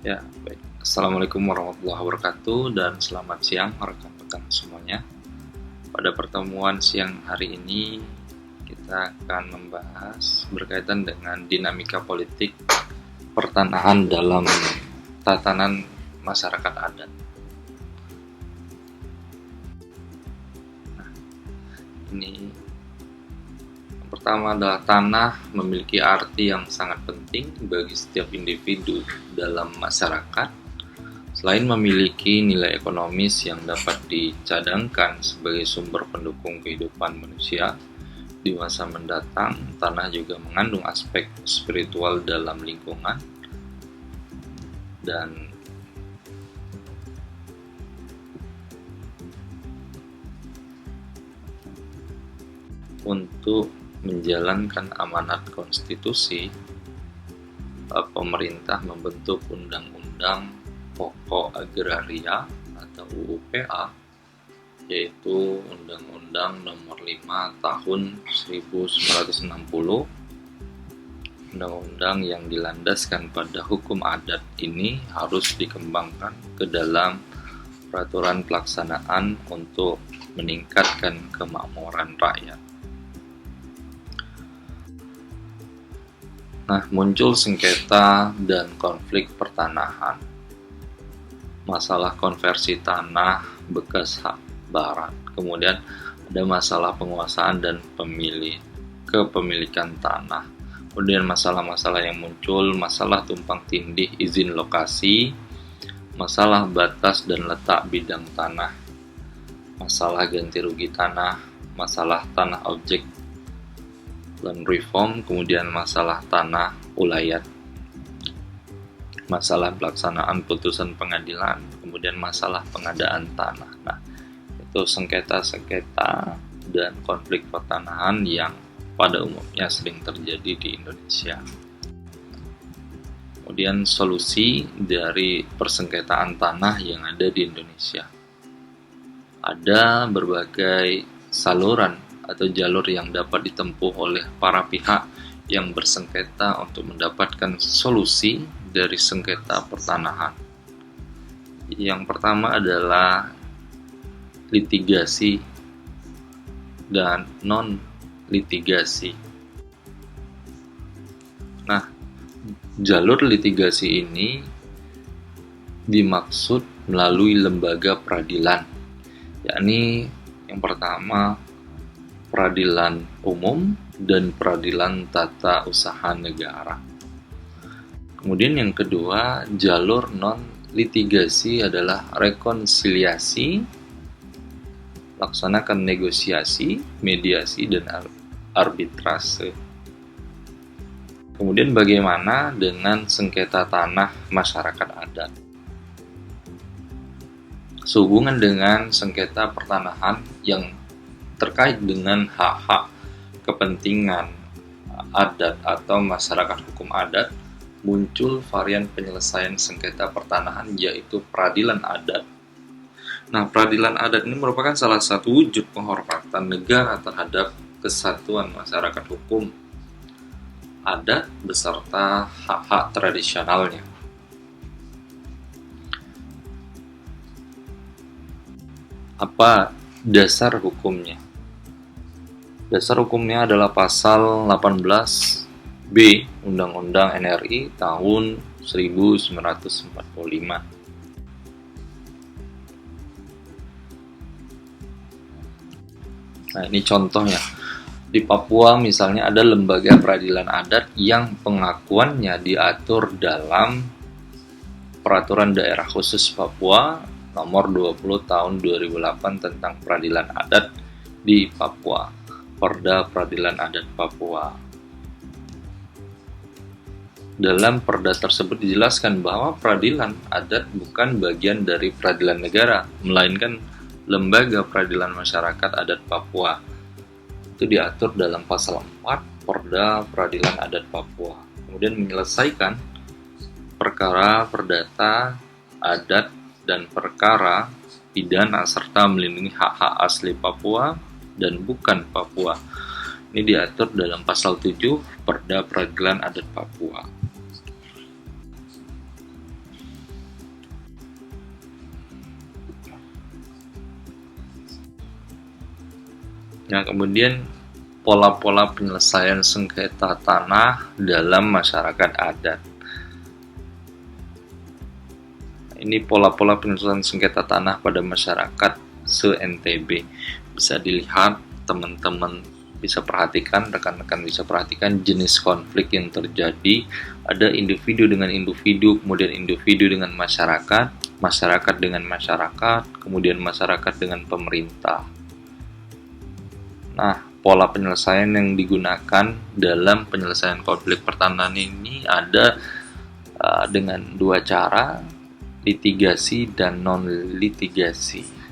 Ya, baik. Assalamualaikum warahmatullahi wabarakatuh dan selamat siang rekan-rekan semuanya. Pada pertemuan siang hari ini kita akan membahas berkaitan dengan dinamika politik pertanahan dalam tatanan masyarakat adat. Ini yang pertama adalah tanah memiliki arti yang sangat penting bagi setiap individu dalam masyarakat. Selain memiliki nilai ekonomis yang dapat dicadangkan sebagai sumber pendukung kehidupan manusia, di masa mendatang, tanah juga mengandung aspek spiritual dalam lingkungan dan untuk menjalankan amanat konstitusi, pemerintah membentuk Undang-Undang Pokok Agraria atau UUPA, yaitu Undang-Undang Nomor 5 Tahun 1960. Undang-undang yang dilandaskan pada hukum adat ini harus dikembangkan ke dalam peraturan pelaksanaan untuk meningkatkan kemakmuran rakyat. Nah, muncul sengketa dan konflik pertanahan. Masalah konversi tanah bekas hak barat. Kemudian ada masalah penguasaan dan kepemilikan tanah. Kemudian masalah-masalah yang muncul, masalah tumpang tindih izin lokasi, masalah batas dan letak bidang tanah, masalah ganti rugi tanah, masalah tanah objek land reform, kemudian masalah tanah ulayat, masalah pelaksanaan putusan pengadilan, kemudian masalah pengadaan tanah. Nah, itu sengketa-sengketa dan konflik pertanahan yang pada umumnya sering terjadi di Indonesia. Kemudian solusi dari persengketaan tanah yang ada di Indonesia. Ada berbagai saluran atau jalur yang dapat ditempuh oleh para pihak yang bersengketa untuk mendapatkan solusi dari sengketa pertanahan. Yang pertama adalah litigasi dan non-litigasi. Nah, jalur litigasi ini dimaksud melalui lembaga peradilan, yakni yang pertama peradilan umum dan peradilan tata usaha negara. Kemudian yang kedua, jalur non-litigasi adalah rekonsiliasi, laksanakan negosiasi, mediasi, dan arbitrase. Kemudian bagaimana dengan sengketa tanah masyarakat adat? Sehubungan dengan sengketa pertanahan yang terkait dengan hak-hak kepentingan adat atau masyarakat hukum adat, muncul varian penyelesaian sengketa pertanahan yaitu peradilan adat. Nah, peradilan adat ini merupakan salah satu wujud penghormatan negara terhadap kesatuan masyarakat hukum adat beserta hak-hak tradisionalnya. Apa dasar hukumnya? Dasar hukumnya adalah pasal 18B Undang-Undang NRI tahun 1945. Nah, ini contohnya. Di Papua misalnya ada lembaga peradilan adat yang pengakuannya diatur dalam Peraturan Daerah Khusus Papua Nomor 20 Tahun 2008 tentang Peradilan Adat di Papua. Perda Peradilan Adat Papua. Dalam perda tersebut dijelaskan bahwa peradilan adat bukan bagian dari peradilan negara, melainkan lembaga peradilan masyarakat adat Papua. Itu diatur dalam pasal 4 Perda Peradilan Adat Papua. Kemudian menyelesaikan perkara perdata adat dan perkara pidana serta melindungi hak-hak asli Papua dan bukan Papua. Ini diatur dalam pasal 7 Perda Peradilan Adat Papua. Nah, kemudian pola-pola penyelesaian sengketa tanah dalam masyarakat adat. Ini pola-pola penyelesaian sengketa tanah pada masyarakat se-NTB. Bisa dilihat, teman-teman bisa perhatikan, rekan-rekan bisa perhatikan jenis konflik yang terjadi. Ada individu dengan individu, kemudian individu dengan masyarakat, masyarakat dengan masyarakat, kemudian masyarakat dengan pemerintah. Nah, pola penyelesaian yang digunakan dalam penyelesaian konflik pertanahan ini ada dengan dua cara, litigasi dan non-litigasi.